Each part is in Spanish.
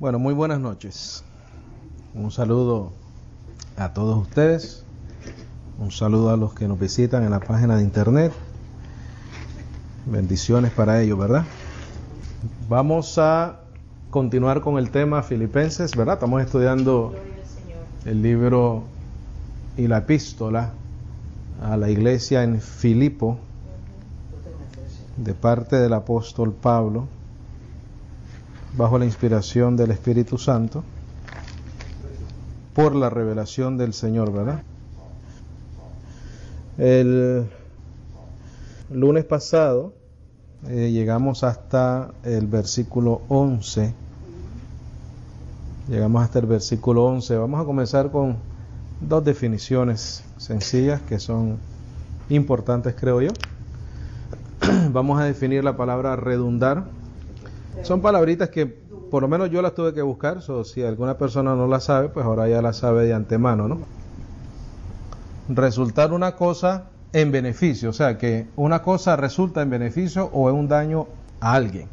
Bueno, muy buenas noches. Un saludo a todos ustedes. Un saludo a los que nos visitan en la página de internet. Bendiciones para ellos, ¿verdad? Vamos a continuar con el tema Filipenses, ¿verdad? Estamos estudiando el libro y la epístola a la iglesia en Filipo de parte del apóstol Pablo, bajo la inspiración del Espíritu Santo, por la revelación del Señor, ¿verdad? El lunes pasado llegamos hasta el versículo 11. Llegamos hasta el versículo 11. Vamos a comenzar con dos definiciones sencillas que son importantes, creo yo. Vamos a definir la palabra redundar. Son palabritas que por lo menos yo las tuve que buscar, si alguna persona no la sabe, pues ahora ya la sabe de antemano, ¿no? Resultar una cosa en beneficio, o sea, que una cosa resulta en beneficio o en un daño a alguien.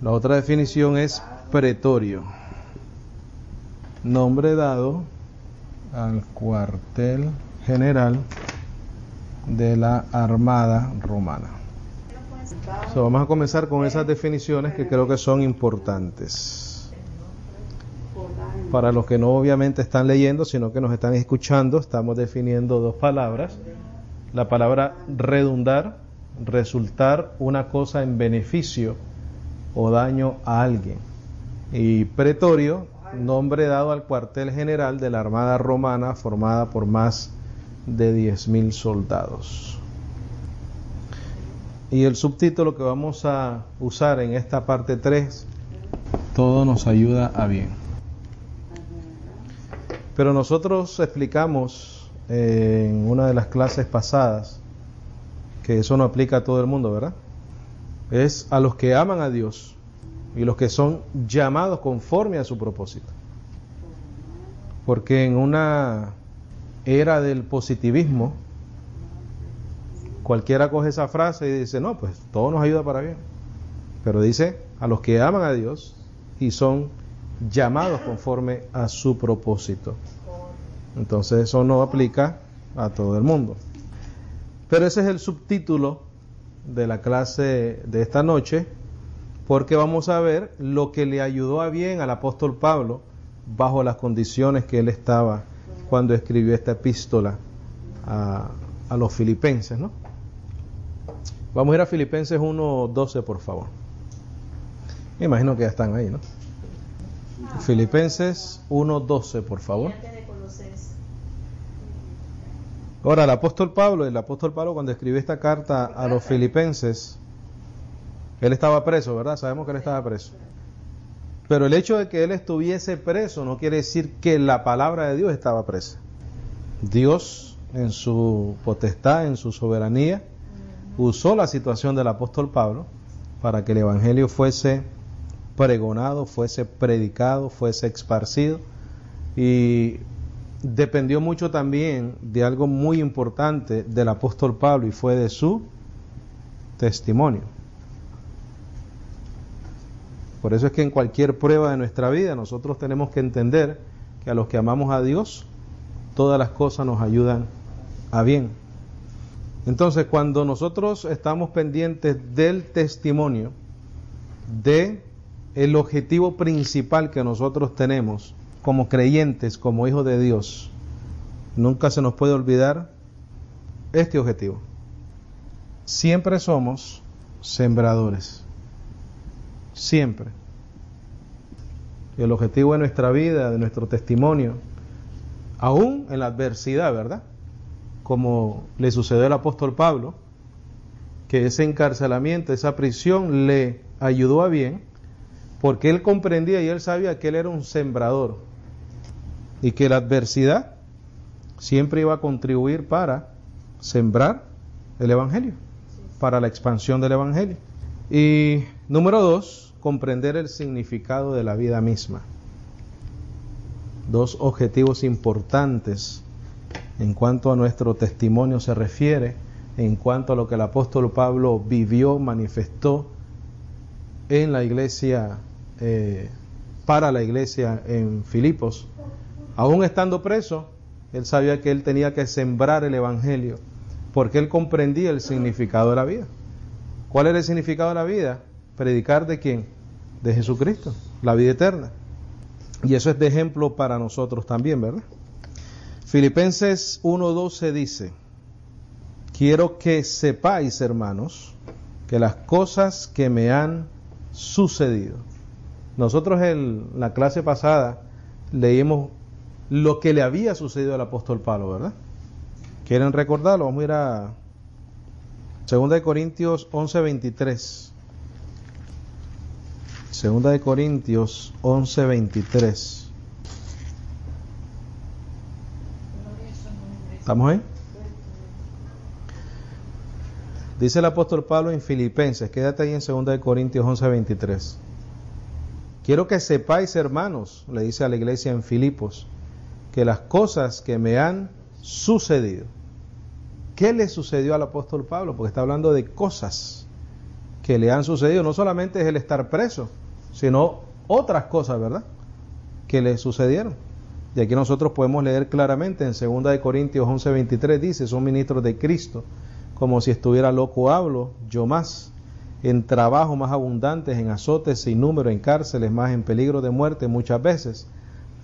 La otra definición es pretorio, nombre dado al cuartel general de la Armada Romana. Vamos a comenzar con esas definiciones que creo que son importantes. Para los que no obviamente están leyendo, sino que nos están escuchando, estamos definiendo dos palabras. La palabra redundar, resultar una cosa en beneficio o daño a alguien. Y pretorio, nombre dado al cuartel general de la Armada Romana, formada por más de 10.000 soldados. Y el subtítulo que vamos a usar en esta parte 3, todo nos ayuda a bien. Pero nosotros explicamos en una de las clases pasadas que eso no aplica a todo el mundo, ¿verdad? Es a los que aman a Dios y los que son llamados conforme a su propósito. Porque en una era del positivismo, cualquiera coge esa frase y dice, no, pues todo nos ayuda para bien. Pero dice, a los que aman a Dios y son llamados conforme a su propósito. Entonces eso no aplica a todo el mundo. Pero ese es el subtítulo de la clase de esta noche, porque vamos a ver lo que le ayudó a bien al apóstol Pablo bajo las condiciones que él estaba cuando escribió esta epístola a los filipenses, ¿no? Vamos a ir a Filipenses 1:12, por favor. Me imagino que ya están ahí, ¿no? Filipenses 1:12, por favor. Ahora, el apóstol Pablo cuando escribió esta carta a los filipenses, él estaba preso, ¿verdad? Sabemos que él estaba preso. Pero el hecho de que él estuviese preso no quiere decir que la palabra de Dios estaba presa. Dios, en su potestad, en su soberanía, usó la situación del apóstol Pablo para que el evangelio fuese pregonado, fuese predicado, fuese esparcido, y dependió mucho también de algo muy importante del apóstol Pablo, y fue de su testimonio. Por eso es que en cualquier prueba de nuestra vida nosotros tenemos que entender que a los que amamos a Dios, todas las cosas nos ayudan a bien. Entonces, cuando nosotros estamos pendientes del testimonio, de el objetivo principal que nosotros tenemos como creyentes, como hijos de Dios, nunca se nos puede olvidar este objetivo. Siempre somos sembradores. Siempre. El objetivo de nuestra vida, de nuestro testimonio, aún en la adversidad, ¿verdad? Como le sucedió al apóstol Pablo, que ese encarcelamiento, esa prisión le ayudó a bien, porque él comprendía y él sabía que él era un sembrador y que la adversidad siempre iba a contribuir para sembrar el evangelio, para la expansión del evangelio. Y número 2, comprender el significado de la vida misma. Dos objetivos importantes en cuanto a nuestro testimonio se refiere, en cuanto a lo que el apóstol Pablo vivió, manifestó en la iglesia para la iglesia en Filipos. Aún estando preso, él sabía que él tenía que sembrar el evangelio, porque él comprendía el significado de la vida. ¿Cuál era el significado de la vida? Predicar ¿de quién? De Jesucristo, la vida eterna. Y eso es de ejemplo para nosotros también, ¿verdad? Filipenses 1:12 dice: quiero que sepáis, hermanos, que las cosas que me han sucedido. Nosotros en la clase pasada leímos lo que le había sucedido al apóstol Pablo, ¿verdad? ¿Quieren recordarlo? Vamos a ir a 2 Corintios 11:23. 2 Corintios 11:23. ¿Estamos ahí? Dice el apóstol Pablo en Filipenses, quédate ahí en 2 Corintios 11:23. Quiero que sepáis, hermanos, le dice a la iglesia en Filipos, que las cosas que me han sucedido. ¿Qué le sucedió al apóstol Pablo? Porque está hablando de cosas que le han sucedido. No solamente es el estar preso, sino otras cosas, ¿verdad?, que le sucedieron. Y aquí nosotros podemos leer claramente en 2 Corintios 11:23, dice: son ministros de Cristo, como si estuviera loco hablo, yo más, en trabajo más abundantes, en azotes sin número, en cárceles más, en peligro de muerte muchas veces.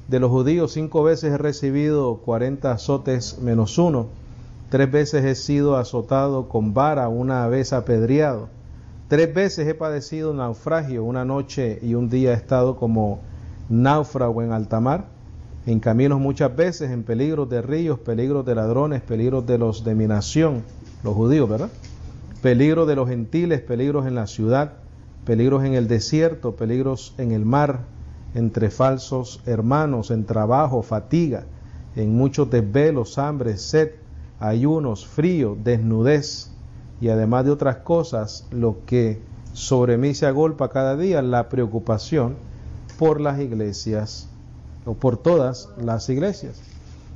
De los judíos 5 veces he recibido 40 azotes menos 1, 3 veces he sido azotado con vara, 1 vez apedreado, 3 veces he padecido naufragio, 1 noche y 1 día he estado como náufrago en alta mar, en caminos muchas veces, en peligros de ríos, peligros de ladrones, peligros de los de mi nación, los judíos, ¿verdad? Peligros de los gentiles, peligros en la ciudad, peligros en el desierto, peligros en el mar, entre falsos hermanos, en trabajo, fatiga, en muchos desvelos, hambre, sed, ayunos, frío, desnudez, y además de otras cosas, lo que sobre mí se agolpa cada día, la preocupación por las iglesias, o por todas las iglesias.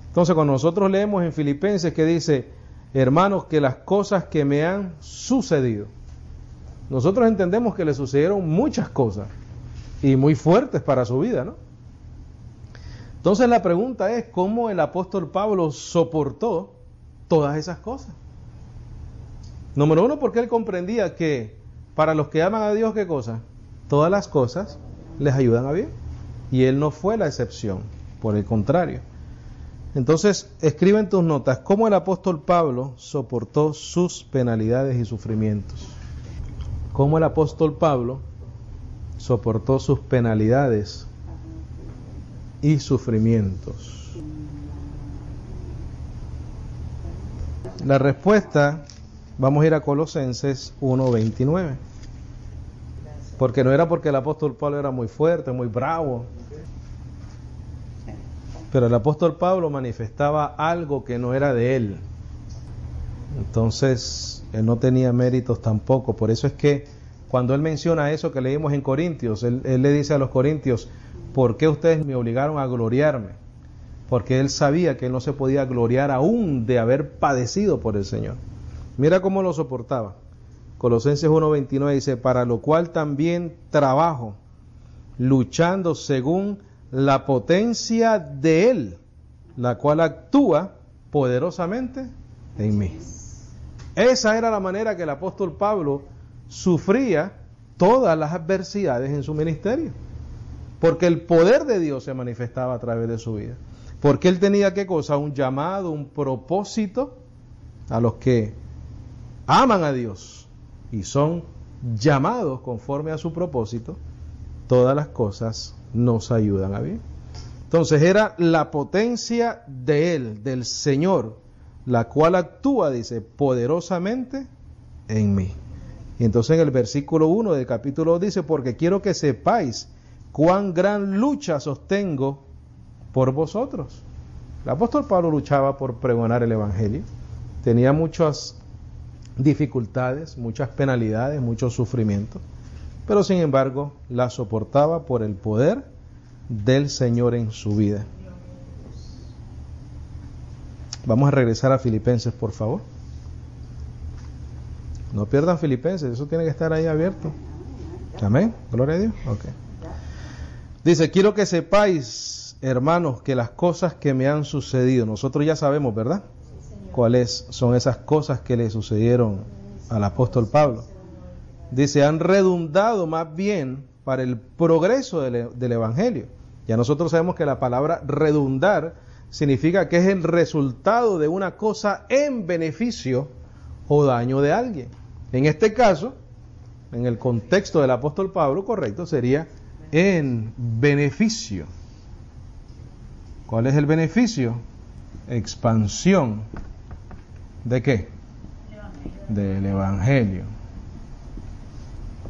Entonces, cuando nosotros leemos en Filipenses que dice: hermanos, que las cosas que me han sucedido, nosotros entendemos que le sucedieron muchas cosas y muy fuertes para su vida, ¿no? Entonces la pregunta es: ¿cómo el apóstol Pablo soportó todas esas cosas? Número 1, porque él comprendía que para los que aman a Dios, ¿qué cosa? Todas las cosas les ayudan a bien. Y él no fue la excepción, por el contrario. Entonces, escribe en tus notas cómo el apóstol Pablo soportó sus penalidades y sufrimientos. Cómo el apóstol Pablo soportó sus penalidades y sufrimientos. La respuesta, vamos a ir a Colosenses 1:29. Porque no era porque el apóstol Pablo era muy fuerte, muy bravo, pero el apóstol Pablo manifestaba algo que no era de él. Entonces, él no tenía méritos tampoco. Por eso es que cuando él menciona eso que leímos en Corintios, él le dice a los corintios: ¿por qué ustedes me obligaron a gloriarme? Porque él sabía que él no se podía gloriar aún de haber padecido por el Señor. Mira cómo lo soportaba. Colosenses 1:29 dice: para lo cual también trabajo, luchando según la potencia de Él, la cual actúa poderosamente en mí. Esa era la manera que el apóstol Pablo sufría todas las adversidades en su ministerio, porque el poder de Dios se manifestaba a través de su vida, porque él tenía, ¿qué cosa? Un llamado, un propósito. A los que aman a Dios y son llamados conforme a su propósito, todas las cosas nos ayudan a bien. Entonces era la potencia de Él, del Señor, la cual actúa, dice, poderosamente en mí. Y entonces en el versículo 1 del capítulo 2 dice: porque quiero que sepáis cuán gran lucha sostengo por vosotros. El apóstol Pablo luchaba por pregonar el Evangelio. Tenía muchas dificultades, muchas penalidades, muchos sufrimientos, pero sin embargo la soportaba por el poder del Señor en su vida. Vamos a regresar a Filipenses, por favor. No pierdan Filipenses, eso tiene que estar ahí abierto. Amén, gloria a Dios. Okay. Dice, quiero que sepáis, hermanos, que las cosas que me han sucedido, nosotros ya sabemos, ¿verdad? ¿Cuáles son esas cosas que le sucedieron al apóstol Pablo? Dice, han redundado más bien para el progreso del Evangelio. Ya nosotros sabemos que la palabra redundar significa que es el resultado de una cosa en beneficio o daño de alguien. En este caso, en el contexto del apóstol Pablo, correcto, sería en beneficio. ¿Cuál es el beneficio? Expansión. ¿De qué? Del Evangelio.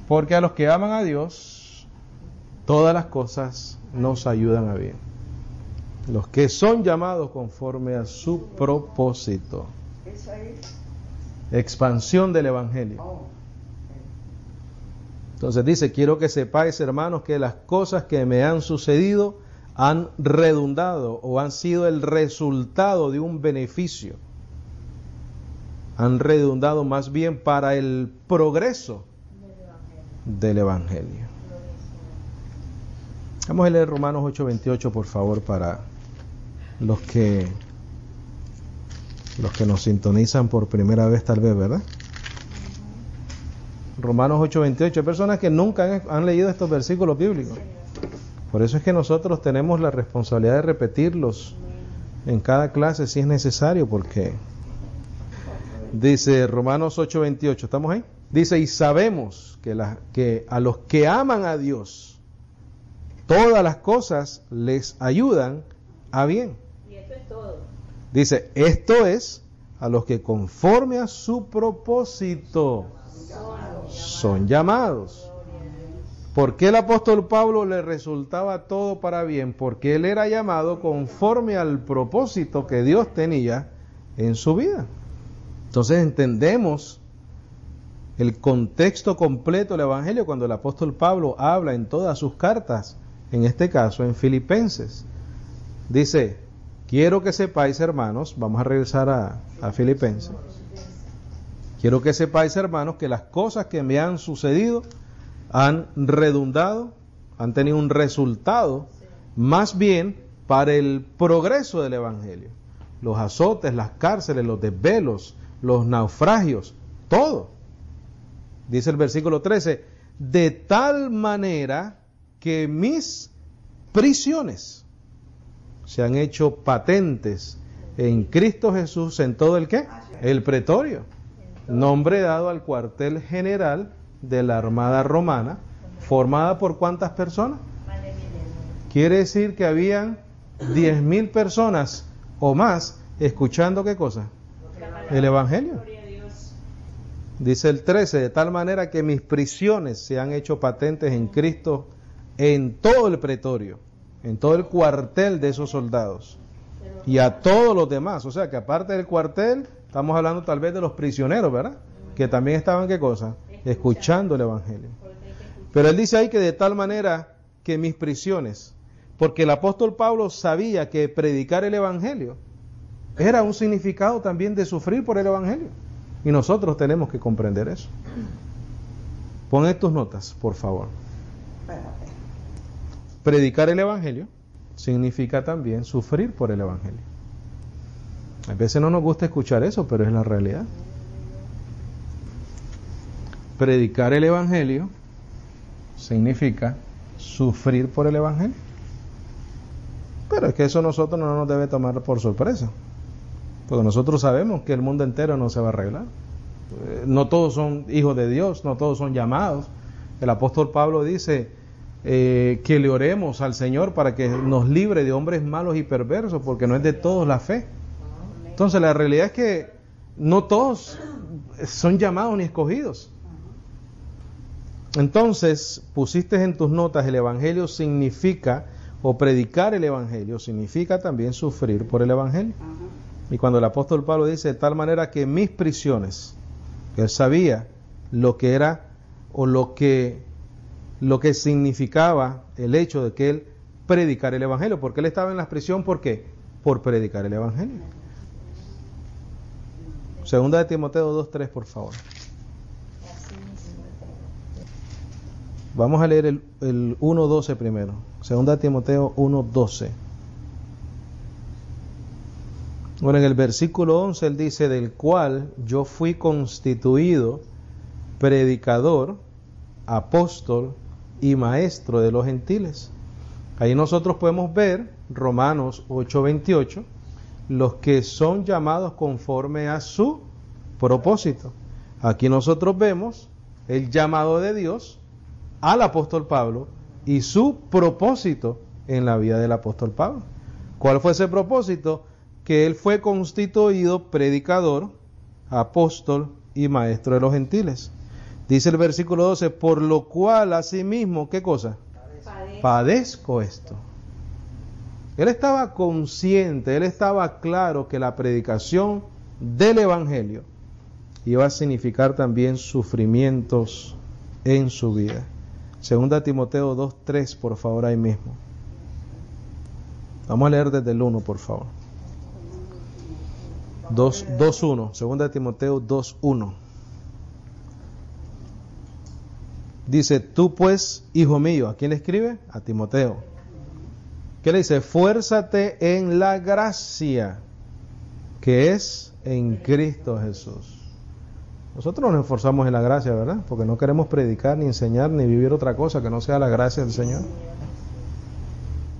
Porque a los que aman a Dios, todas las cosas nos ayudan a bien. Los que son llamados conforme a su propósito. Expansión del Evangelio. Entonces dice, quiero que sepáis, hermanos, que las cosas que me han sucedido han redundado o han sido el resultado de un beneficio. Han redundado más bien para el progreso del Evangelio. Vamos a leer Romanos 8:28, por favor, para los que nos sintonizan por primera vez, tal vez, ¿verdad? Romanos 8:28. Hay personas que nunca han leído estos versículos bíblicos. Por eso es que nosotros tenemos la responsabilidad de repetirlos en cada clase si es necesario, porque dice Romanos 8:28, ¿estamos ahí? Dice, y sabemos que a los que aman a Dios, todas las cosas les ayudan a bien. Y esto es todo. Dice, esto es a los que conforme a su propósito son llamados. ¿Por qué el apóstol Pablo le resultaba todo para bien? Porque él era llamado conforme al propósito que Dios tenía en su vida. Entonces entendemos el contexto completo del Evangelio cuando el apóstol Pablo habla en todas sus cartas, en este caso en Filipenses. Dice, quiero que sepáis, hermanos, vamos a regresar a Filipenses. Quiero que sepáis, hermanos, que las cosas que me han sucedido han redundado, han tenido un resultado, más bien para el progreso del Evangelio. Los azotes, las cárceles, los desvelos, los naufragios, todo. Dice el versículo 13, de tal manera que mis prisiones se han hecho patentes en Cristo Jesús en todo el ¿qué? El pretorio, nombre dado al cuartel general de la Armada Romana, formada por ¿cuántas personas? Quiere decir que habían 10,000 personas o más escuchando ¿qué cosa? El Evangelio. Dice el 13, de tal manera que mis prisiones se han hecho patentes en Cristo en todo el pretorio, en todo el cuartel de esos soldados y a todos los demás. O sea que aparte del cuartel, estamos hablando tal vez de los prisioneros, ¿verdad? Que también estaban ¿qué cosa? Escuchando el Evangelio. Pero él dice ahí que de tal manera que mis prisiones, porque el apóstol Pablo sabía que predicar el Evangelio era un significado también de sufrir por el Evangelio. Y nosotros tenemos que comprender eso. Pon en tus notas, por favor. Predicar el Evangelio significa también sufrir por el Evangelio. A veces no nos gusta escuchar eso, pero es la realidad. Predicar el Evangelio significa sufrir por el Evangelio. Pero es que eso nosotros no nos debe tomar por sorpresa. Porque nosotros sabemos que el mundo entero no se va a arreglar. No todos son hijos de Dios, no todos son llamados. El apóstol Pablo dice que le oremos al Señor para que nos libre de hombres malos y perversos, porque no es de todos la fe. Entonces la realidad es que no todos son llamados ni escogidos. Entonces pusiste en tus notas, el Evangelio significa, o predicar el Evangelio significa también sufrir por el Evangelio. Y cuando el apóstol Pablo dice, de tal manera que mis prisiones, él sabía lo que era o lo que significaba el hecho de que él predicara el Evangelio, porque él estaba en la prisión, ¿por qué? Por predicar el Evangelio. Segunda de Timoteo 2:3, por favor. Vamos a leer el 1.12 primero. 2 Timoteo 1.12. Bueno, en el versículo 11 él dice, del cual yo fui constituido predicador, apóstol y maestro de los gentiles. Ahí nosotros podemos ver, Romanos 8:28, los que son llamados conforme a su propósito. Aquí nosotros vemos el llamado de Dios al apóstol Pablo y su propósito en la vida del apóstol Pablo. ¿Cuál fue ese propósito? Que él fue constituido predicador, apóstol y maestro de los gentiles. Dice el versículo 12, por lo cual asimismo, ¿qué cosa? Padezco esto. Él estaba consciente, él estaba claro que la predicación del Evangelio iba a significar también sufrimientos en su vida. 2 Timoteo 2:3, por favor, ahí mismo. Vamos a leer desde el 1, por favor. 2:1, 2 Timoteo 2:1. Dice, tú pues, hijo mío, ¿a quién le escribe? A Timoteo. ¿Qué le dice? Fuérzate en la gracia que es en Cristo Jesús. Nosotros nos esforzamos en la gracia, ¿verdad? Porque no queremos predicar, ni enseñar, ni vivir otra cosa que no sea la gracia del Señor.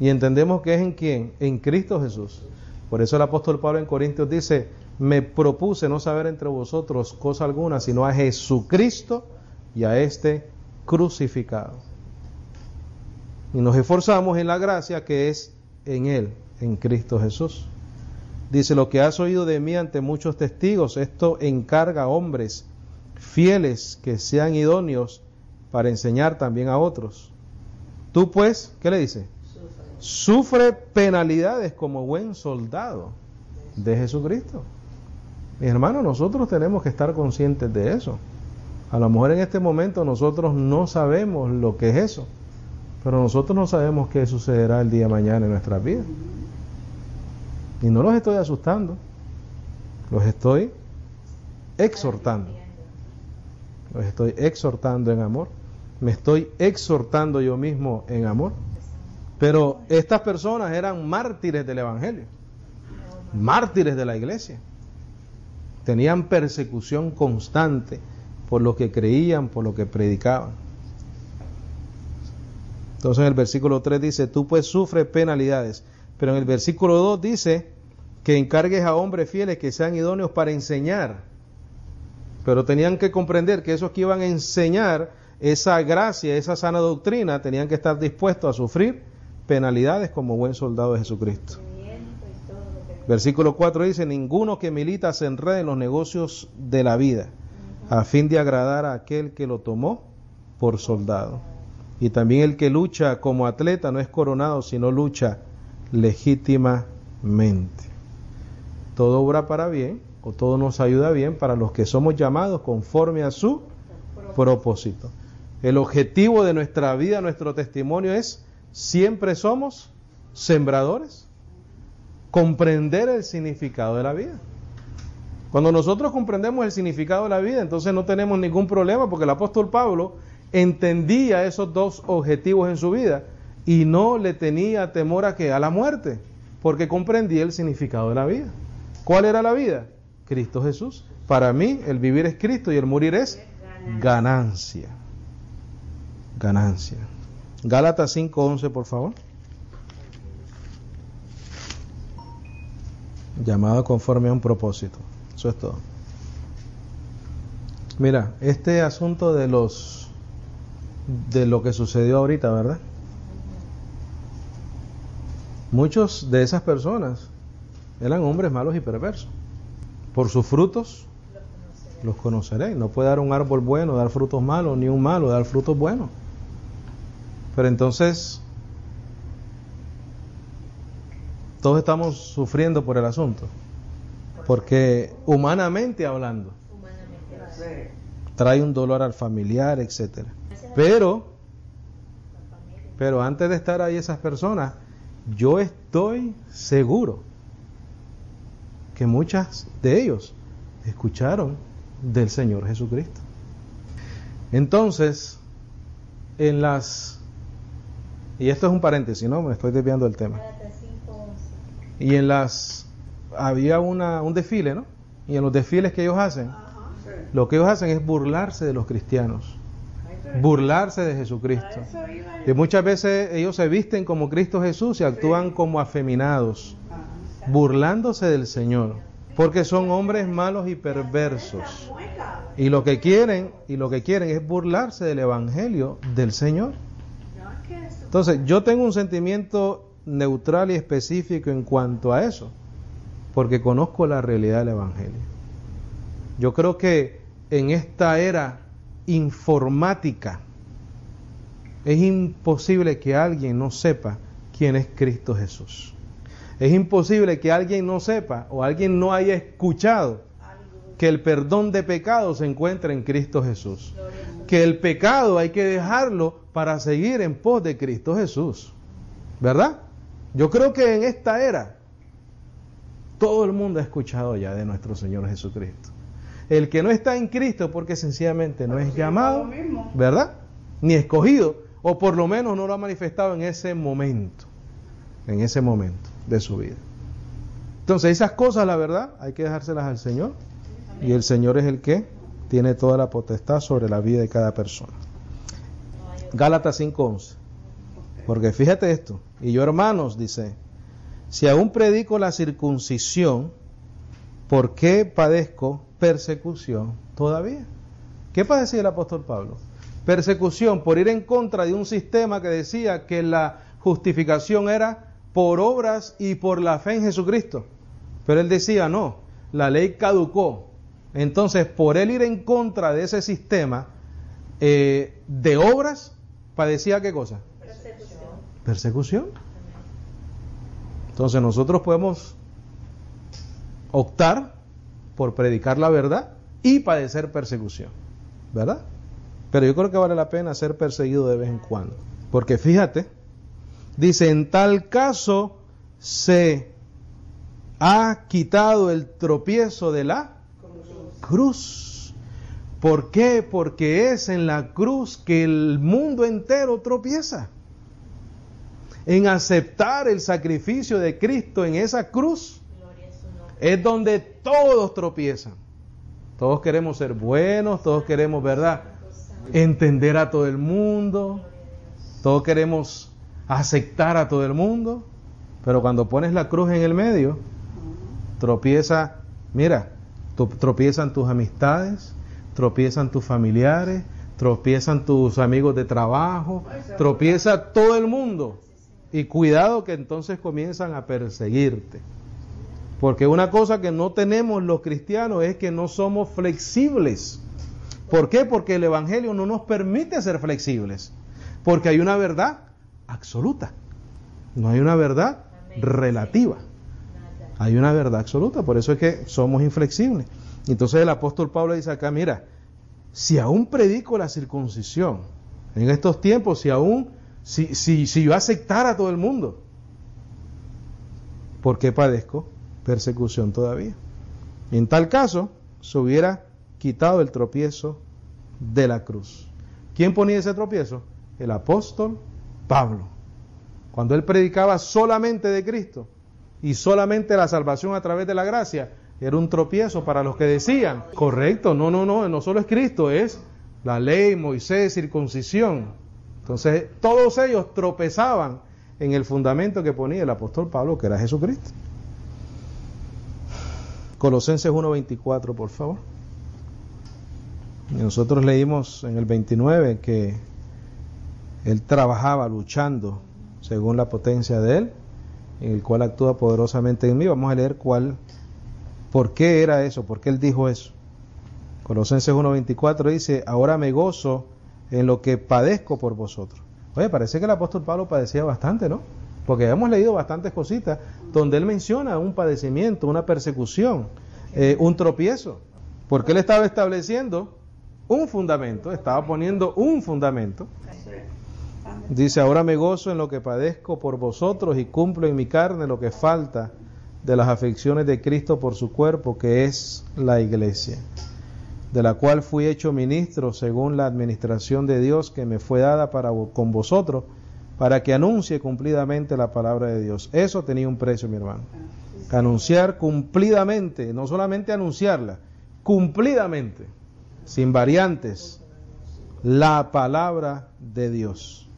Y entendemos que es en quién, en Cristo Jesús. Por eso el apóstol Pablo en Corintios dice, me propuse no saber entre vosotros cosa alguna, sino a Jesucristo y a este crucificado. Y nos esforzamos en la gracia que es en Él, en Cristo Jesús. Dice, lo que has oído de mí ante muchos testigos, esto encarga a hombres fieles que sean idóneos para enseñar también a otros. Tú pues, ¿qué le dice? Sufre penalidades como buen soldado de Jesucristo. Mis hermanos, nosotros tenemos que estar conscientes de eso. A lo mejor en este momento nosotros no sabemos lo que es eso, pero nosotros no sabemos qué sucederá el día de mañana en nuestras vidas. Y no los estoy asustando, los estoy exhortando. Los estoy exhortando en amor. Me estoy exhortando yo mismo en amor. Pero estas personas eran mártires del Evangelio, mártires de la iglesia. Tenían persecución constante por lo que creían, por lo que predicaban. Entonces en el versículo 3 dice, tú pues sufres penalidades. Pero en el versículo 2 dice que encargues a hombres fieles que sean idóneos para enseñar. Pero tenían que comprender que esos que iban a enseñar esa gracia, esa sana doctrina, tenían que estar dispuestos a sufrir penalidades como buen soldado de Jesucristo. Versículo 4 dice, ninguno que milita se enrede en los negocios de la vida, a fin de agradar a aquel que lo tomó por soldado. Y también el que lucha como atleta no es coronado, sino lucha legítimamente. Todo obra para bien, o todo nos ayuda bien para los que somos llamados conforme a su propósito. El objetivo de nuestra vida, nuestro testimonio es, siempre somos sembradores. Comprender el significado de la vida. Cuando nosotros comprendemos el significado de la vida, entonces no tenemos ningún problema, porque el apóstol Pablo entendía esos dos objetivos en su vida y no le tenía temor a la muerte, porque comprendía el significado de la vida. ¿Cuál era la vida? Cristo Jesús. Para mí el vivir es Cristo y el morir es ganancia. Ganancia. Gálatas 5:11, por favor. Llamado conforme a un propósito. Eso es todo. Mira, este asunto de lo que sucedió ahorita, ¿verdad? Muchos de esas personas eran hombres malos y perversos. Por sus frutos los conoceréis. No puede dar un árbol bueno, dar frutos malos, ni un malo dar frutos buenos. Pero entonces todos estamos sufriendo por el asunto, porque humanamente hablando trae un dolor al familiar, etcétera. Pero antes de estar ahí esas personas, yo estoy seguro que muchas de ellos escucharon del Señor Jesucristo. Entonces, en las... Y esto es un paréntesis, ¿no? Me estoy desviando del tema. Y en las... Había un desfile, ¿no? Y en los desfiles que ellos hacen, lo que ellos hacen es burlarse de los cristianos, burlarse de Jesucristo. Y muchas veces ellos se visten como Cristo Jesús y actúan como afeminados, burlándose del Señor, porque son hombres malos y perversos. Y lo que quieren es burlarse del Evangelio del Señor. Entonces, yo tengo un sentimiento neutral y específico en cuanto a eso, porque conozco la realidad del Evangelio. Yo creo que en esta era informática es imposible que alguien no sepa quién es Cristo Jesús. Es imposible que alguien no sepa o alguien no haya escuchado que el perdón de pecados se encuentra en Cristo Jesús. Que el pecado hay que dejarlo para seguir en pos de Cristo Jesús. ¿Verdad? Yo creo que en esta era todo el mundo ha escuchado ya de nuestro Señor Jesucristo. El que no está en Cristo porque sencillamente no es llamado, ¿verdad? Ni escogido, o por lo menos no lo ha manifestado en ese momento de su vida. Entonces esas cosas, la verdad, hay que dejárselas al Señor. Y el Señor es el que tiene toda la potestad sobre la vida de cada persona. Gálatas 5:11. Porque fíjate esto, y yo, hermanos, dice, si aún predico la circuncisión, ¿por qué padezco persecución todavía? ¿Qué padecía el apóstol Pablo? Persecución por ir en contra de un sistema que decía que la justificación era por obras y por la fe en Jesucristo. Pero él decía, no, la ley caducó. Entonces, por él ir en contra de ese sistema de obras, padecía ¿qué cosa? Persecución. Entonces nosotros podemos optar por predicar la verdad y padecer persecución, ¿verdad? Pero yo creo que vale la pena ser perseguido de vez en cuando. Porque fíjate, dice, en tal caso se ha quitado el tropiezo de la cruz. ¿Por qué? Porque es en la cruz que el mundo entero tropieza. En aceptar el sacrificio de Cristo en esa cruz es donde todos tropiezan. Todos queremos ser buenos, todos queremos, ¿verdad?, entender a todo el mundo, todos queremos aceptar a todo el mundo, pero cuando pones la cruz en el medio, tropieza, mira, tropiezan tus amistades, tropiezan tus familiares, tropiezan tus amigos de trabajo, tropieza todo el mundo. Y cuidado que entonces comienzan a perseguirte. Porque una cosa que no tenemos los cristianos es que no somos flexibles. ¿Por qué? Porque el Evangelio no nos permite ser flexibles. Porque hay una verdad absoluta. No hay una verdad relativa. Hay una verdad absoluta. Por eso es que somos inflexibles. Entonces el apóstol Pablo dice acá, mira, si aún predico la circuncisión, en estos tiempos, si yo aceptara a todo el mundo, ¿por qué padezco persecución todavía? En tal caso, se hubiera quitado el tropiezo de la cruz. ¿Quién ponía ese tropiezo? El apóstol Pablo. Cuando él predicaba solamente de Cristo y solamente la salvación a través de la gracia, era un tropiezo para los que decían, correcto, no solo es Cristo, es la ley, Moisés, circuncisión. Entonces, todos ellos tropezaban en el fundamento que ponía el apóstol Pablo, que era Jesucristo. Colosenses 1:24, por favor. Y nosotros leímos en el 29 que él trabajaba luchando según la potencia de él, en el cual actúa poderosamente en mí. Vamos a leer por qué era eso, por qué él dijo eso. Colosenses 1:24 dice, ahora me gozo en lo que padezco por vosotros. Oye, parece que el apóstol Pablo padecía bastante, ¿no? Porque hemos leído bastantes cositas donde él menciona un padecimiento, una persecución, un tropiezo. Porque él estaba estableciendo un fundamento, estaba poniendo un fundamento. Dice, ahora me gozo en lo que padezco por vosotros y cumplo en mi carne lo que falta de las aflicciones de Cristo por su cuerpo, que es la iglesia. de la cual fui hecho ministro según la administración de Dios que me fue dada con vosotros, para que anuncie cumplidamente la palabra de Dios. Eso tenía un precio, mi hermano. Anunciar cumplidamente, no solamente anunciarla, cumplidamente, sin variantes, la palabra de Dios.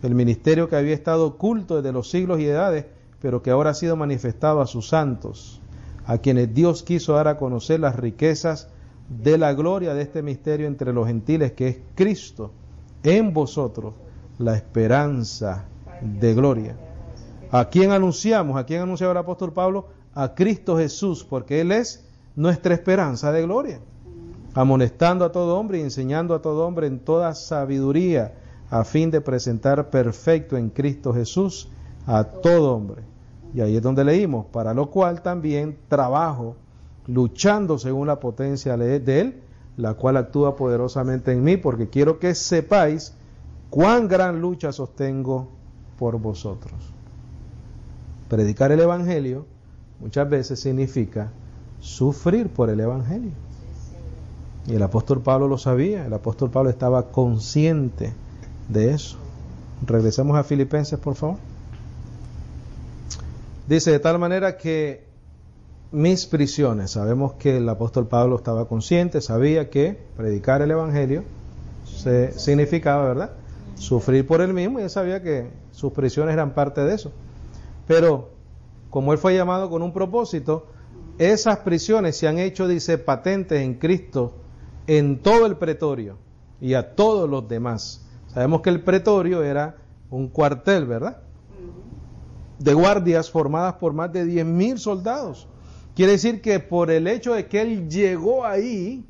El ministerio que había estado oculto desde los siglos y edades, pero que ahora ha sido manifestado a sus santos, a quienes Dios quiso dar a conocer las riquezas de la gloria de este misterio entre los gentiles, que es Cristo en vosotros, la esperanza de gloria. ¿A quién anunciamos? ¿A quién anunciaba el apóstol Pablo? A Cristo Jesús, porque Él es nuestra esperanza de gloria, amonestando a todo hombre y enseñando a todo hombre en toda sabiduría, a fin de presentar perfecto en Cristo Jesús a todo hombre. Y ahí es donde leímos, para lo cual también trabajo, luchando según la potencia de Él, la cual actúa poderosamente en mí, porque quiero que sepáis cuán gran lucha sostengo por vosotros. Predicar el Evangelio muchas veces significa sufrir por el Evangelio. Y el apóstol Pablo lo sabía, el apóstol Pablo estaba consciente de eso. Regresemos a Filipenses, por favor. Dice, de tal manera que mis prisiones, sabemos que el apóstol Pablo estaba consciente, sabía que predicar el Evangelio significaba, ¿verdad?, sufrir por él mismo, y él sabía que sus prisiones eran parte de eso. Pero como él fue llamado con un propósito, esas prisiones se han hecho, dice, patentes en Cristo en todo el pretorio y a todos los demás. Sabemos que el pretorio era un cuartel, ¿verdad?, de guardias formadas por más de 10,000 soldados. Quiere decir que por el hecho de que él llegó ahí,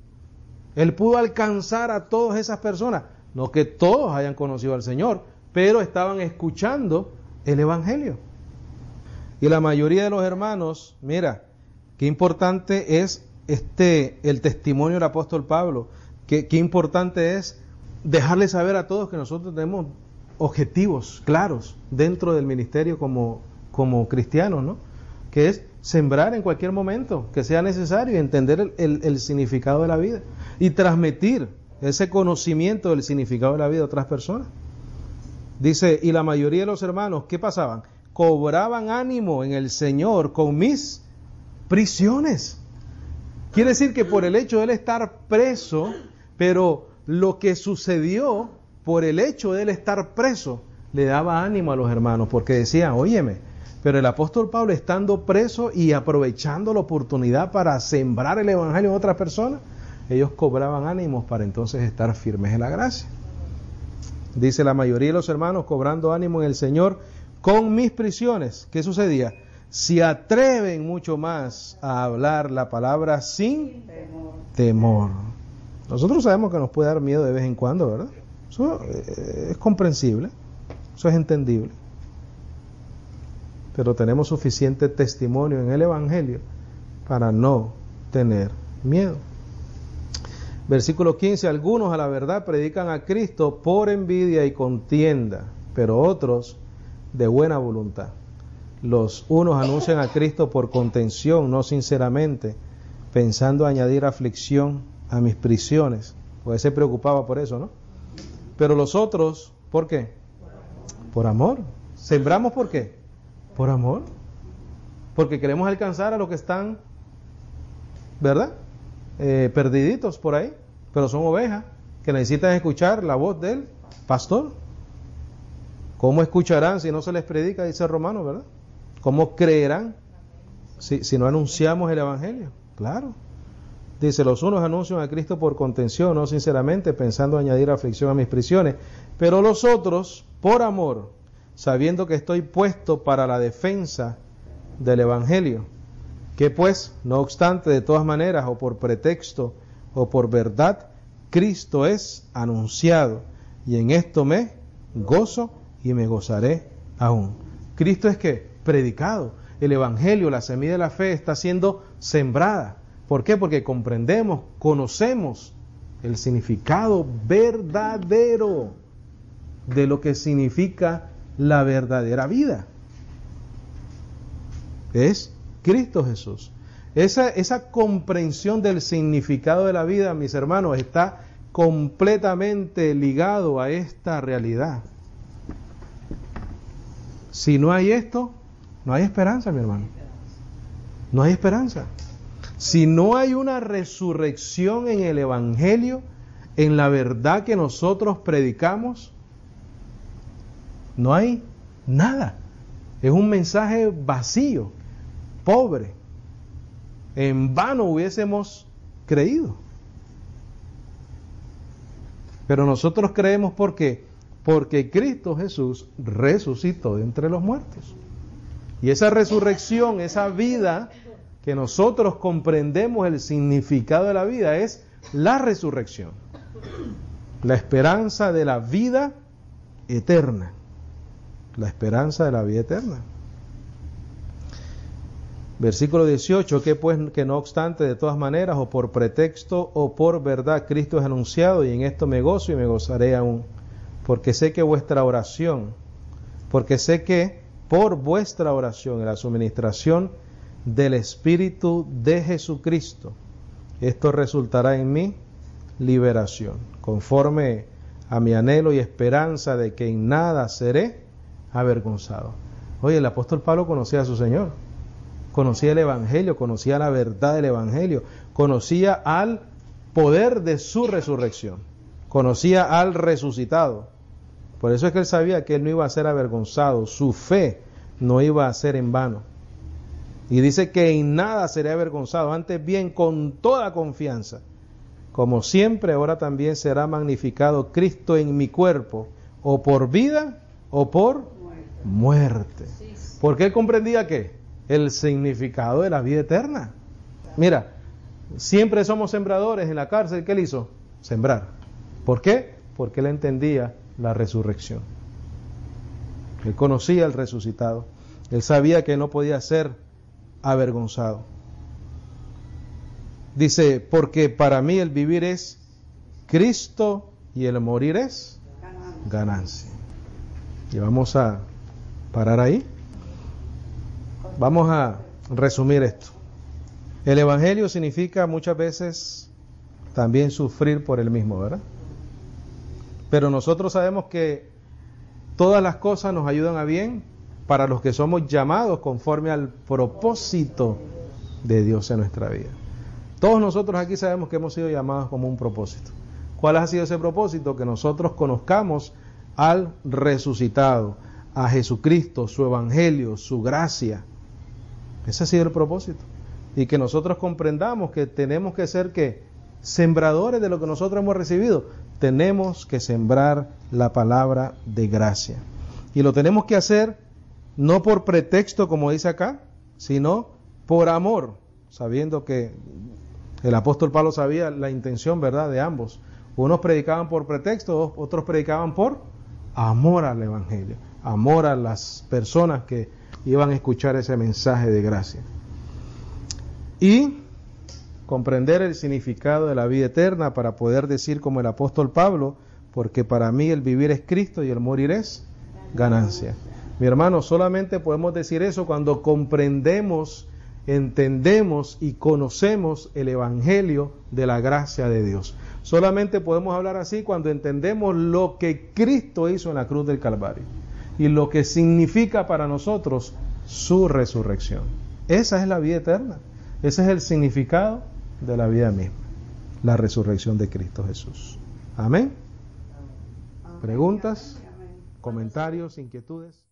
él pudo alcanzar a todas esas personas. No que todos hayan conocido al Señor, pero estaban escuchando el Evangelio. Y la mayoría de los hermanos, mira, qué importante es el testimonio del apóstol Pablo, qué importante es dejarle saber a todos que nosotros tenemos objetivos claros dentro del ministerio como cristianos, ¿no? Que es sembrar en cualquier momento que sea necesario y entender el significado de la vida y transmitir ese conocimiento del significado de la vida a otras personas. Dice, y la mayoría de los hermanos, ¿qué pasaban? Cobraban ánimo en el Señor con mis prisiones. Quiere decir que por el hecho de él estar preso, pero lo que sucedió por el hecho de él estar preso, le daba ánimo a los hermanos, porque decían, óyeme, pero el apóstol Pablo estando preso y aprovechando la oportunidad para sembrar el Evangelio en otras personas, ellos cobraban ánimos para entonces estar firmes en la gracia. Dice, la mayoría de los hermanos cobrando ánimo en el Señor con mis prisiones. ¿Qué sucedía? Se atreven mucho más a hablar la palabra sin temor. Nosotros sabemos que nos puede dar miedo de vez en cuando, ¿verdad? Eso es comprensible, eso es entendible. Pero tenemos suficiente testimonio en el Evangelio para no tener miedo. Versículo 15, algunos a la verdad predican a Cristo por envidia y contienda, pero otros de buena voluntad. Los unos anuncian a Cristo por contención, no sinceramente, pensando añadir aflicción a mis prisiones. Pues se preocupaba por eso, ¿no? Pero los otros, ¿por qué? Por amor. ¿Sembramos por qué? Por amor. Porque queremos alcanzar a los que están, ¿verdad?, perdiditos por ahí, pero son ovejas que necesitan escuchar la voz del pastor. ¿Cómo escucharán si no se les predica? Dice Romano, ¿verdad? ¿Cómo creerán si no anunciamos el Evangelio? Claro. Dice, los unos anuncian a Cristo por contención, no sinceramente, pensando añadir aflicción a mis prisiones, pero los otros por amor, sabiendo que estoy puesto para la defensa del Evangelio. Que pues, no obstante, de todas maneras, o por pretexto, o por verdad, Cristo es anunciado, y en esto me gozo y me gozaré aún. Cristo es que predicado, el Evangelio, la semilla de la fe está siendo sembrada. ¿Por qué? Porque comprendemos, conocemos el significado verdadero de lo que significa la verdadera vida. Es Cristo Jesús. Esa comprensión del significado de la vida, mis hermanos, está completamente ligado a esta realidad. Si no hay esto, no hay esperanza, mi hermano. No hay esperanza. Si no hay una resurrección en el Evangelio, en la verdad que nosotros predicamos, no hay nada. Es un mensaje vacío, pobre. En vano hubiésemos creído. Pero nosotros creemos porque Cristo Jesús resucitó de entre los muertos. Y esa resurrección, esa vida que nosotros comprendemos el significado de la vida es la resurrección. La esperanza de la vida eterna. La esperanza de la vida eterna. Versículo 18, que no obstante, de todas maneras, o por pretexto o por verdad, Cristo es anunciado, y en esto me gozo y me gozaré aún, porque sé que por vuestra oración en la suministración del Espíritu de Jesucristo, esto resultará en mí liberación, conforme a mi anhelo y esperanza de que en nada seré avergonzado. Oye, el apóstol Pablo conocía a su Señor, conocía el Evangelio, conocía la verdad del Evangelio, conocía al poder de su resurrección, conocía al resucitado. Por eso es que él sabía que él no iba a ser avergonzado, su fe no iba a ser en vano. Y dice que en nada seré avergonzado, antes bien con toda confianza, como siempre ahora también será magnificado Cristo en mi cuerpo, o por vida o por muerte. Porque él comprendía que el significado de la vida eterna. Mira, siempre somos sembradores en la cárcel. ¿Qué él hizo? Sembrar. ¿Por qué? Porque él entendía la resurrección. Él conocía al resucitado. Él sabía que no podía ser avergonzado. Dice, porque para mí el vivir es Cristo y el morir es ganancia. Y vamos a parar ahí. Vamos a resumir esto. El Evangelio significa muchas veces también sufrir por el mismo, ¿verdad? Pero nosotros sabemos que todas las cosas nos ayudan a bien para los que somos llamados conforme al propósito de Dios en nuestra vida. Todos nosotros aquí sabemos que hemos sido llamados como un propósito. ¿Cuál ha sido ese propósito? Que nosotros conozcamos al resucitado, a Jesucristo, su Evangelio, su gracia. Ese ha sido el propósito. Y que nosotros comprendamos que tenemos que ser ¿qué? Sembradores de lo que nosotros hemos recibido. Tenemos que sembrar la palabra de gracia. Y lo tenemos que hacer no por pretexto, como dice acá, sino por amor, sabiendo que el apóstol Pablo sabía la intención, ¿verdad?, de ambos. Unos predicaban por pretexto, otros predicaban por amor al Evangelio, amor a las personas que iban a escuchar ese mensaje de gracia. Y comprender el significado de la vida eterna para poder decir como el apóstol Pablo, porque para mí el vivir es Cristo y el morir es ganancia. Mi hermano, solamente podemos decir eso cuando comprendemos, entendemos y conocemos el Evangelio de la gracia de Dios. Solamente podemos hablar así cuando entendemos lo que Cristo hizo en la cruz del Calvario y lo que significa para nosotros su resurrección. Esa es la vida eterna. Ese es el significado de la vida misma, la resurrección de Cristo Jesús. Amén. ¿Preguntas? ¿Comentarios? ¿Inquietudes?